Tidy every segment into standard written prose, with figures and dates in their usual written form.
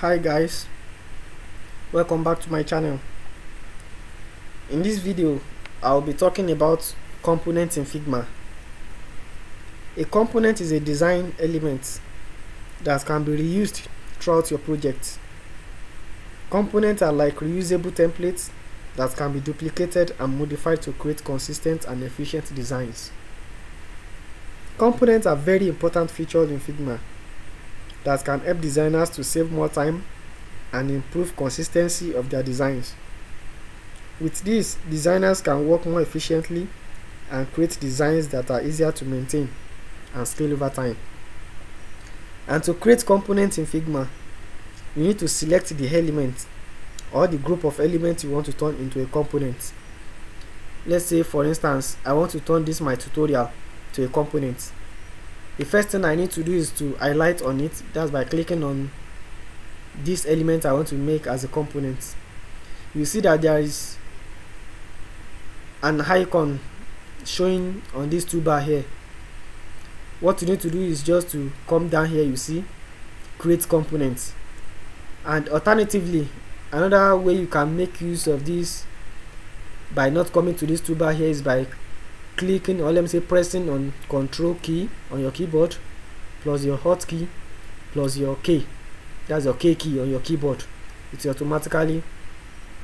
Hi guys, welcome back to my channel. In this video I'll be talking about components in Figma. A component is a design element that can be reused throughout your project. Components are like reusable templates that can be duplicated and modified to create consistent and efficient designs. Components are very important features in Figma that can help designers to save more time and improve consistency of their designs. With this, designers can work more efficiently and create designs that are easier to maintain and scale over time. And to create components in Figma, you need to select the element or the group of elements you want to turn into a component. Let's say, for instance, I want to turn this my tutorial to a component. The first thing I need to do is to highlight on it. That's by clicking on this element I want to make as a component. You see that there is an icon showing on this toolbar here. What you need to do is just to come down here, you see create components. And alternatively, another way you can make use of this by not coming to this toolbar here is by clicking, or let me say pressing on Control key on your keyboard plus your hotkey plus your K. That's your K key on your keyboard. It will automatically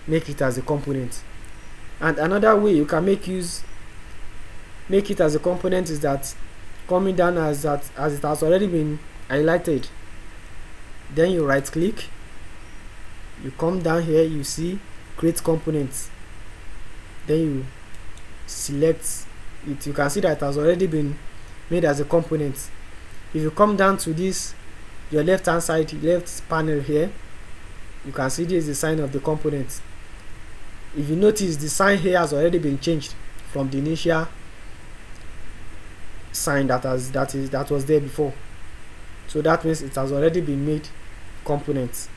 make it as a component. And another way you can make it as a component is that coming down as it has already been highlighted. Then you right click, you come down here, you see create components. Then you select it. You can see that it has already been made as a component. If you come down to this, your left hand side, left panel here, you can see this is the sign of the component. If you notice, the sign here has already been changed from the initial sign that was there before. So that means it has already been made components.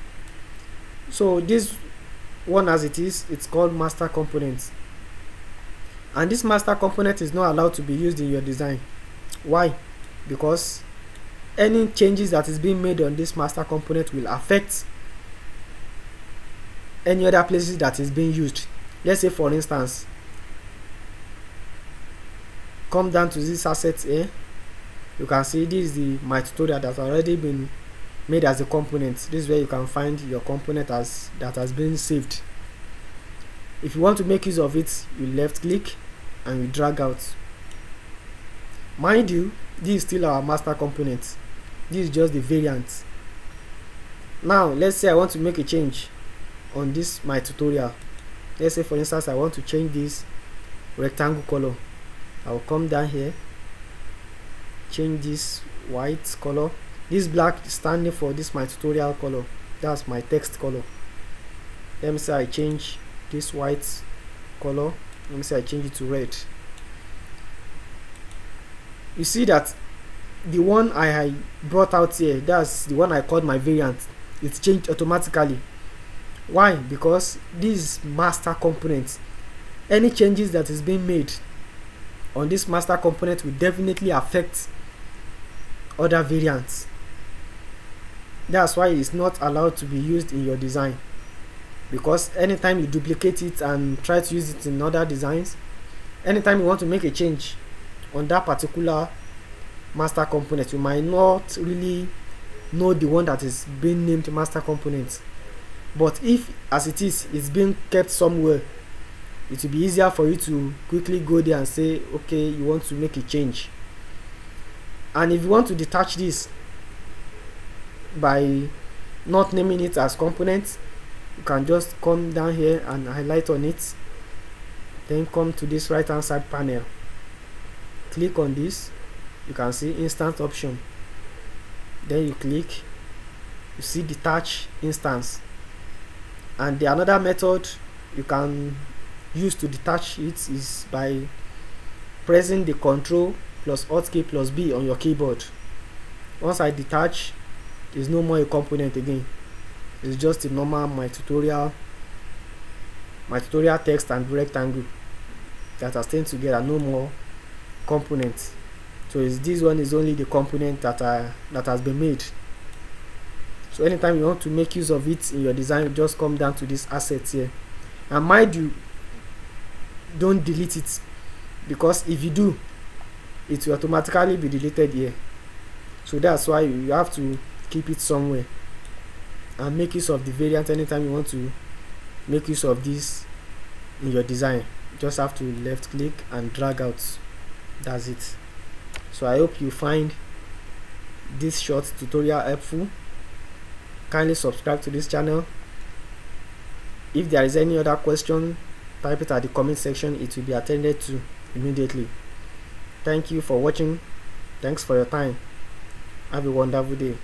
So this one, as it is, it's called master component. And this master component is not allowed to be used in your design. Why? Because any changes that is being made on this master component will affect any other places that is being used. Let's say, for instance, come down to this asset here. You can see this is my tutorial that has already been made as a component. This is where you can find your component that has been saved. If you want to make use of it, you left click and you drag out. Mind you, this is still our master component. This is just the variant. Now let's say I want to make a change on this my tutorial. Let's say, for instance, I want to change this rectangle color. I will come down here, change this white color. This black is standing for this my tutorial color. That's my text color. Let me say I change this white color. Let me say I change it to red. You see that the one I brought out here, that's the one I called my variant, it's changed automatically. Why? Because this master component, any changes that is being made on this master component will definitely affect other variants. That's why it's not allowed to be used in your design, because anytime you duplicate it and try to use it in other designs, anytime you want to make a change on that particular master component, you might not really know the one that is being named master component. But if, as it is, it's being kept somewhere, it will be easier for you to quickly go there and say, okay, you want to make a change. And if you want to detach this by not naming it as component, you can just come down here and highlight on it, then come to this right hand side panel, click on this. You can see instance option, then you click, you see detach instance. And the another method you can use to detach it is by pressing the Control plus Hotkey plus B on your keyboard. Once I detach, there's no more a component again. It's just a normal my tutorial text and rectangle that are staying together, no more components. So this one is only the component that has been made. So anytime you want to make use of it in your design, you just come down to this asset here, and mind you, don't delete it, because if you do, it will automatically be deleted here. So that's why you have to keep it somewhere and make use of the variant anytime you want to make use of this in your design. You just have to left click and drag out. That's it. So I hope you find this short tutorial helpful. Kindly subscribe to this channel. If there is any other question, type it at the comment section. It will be attended to immediately. Thank you for watching. Thanks for your time. Have a wonderful day.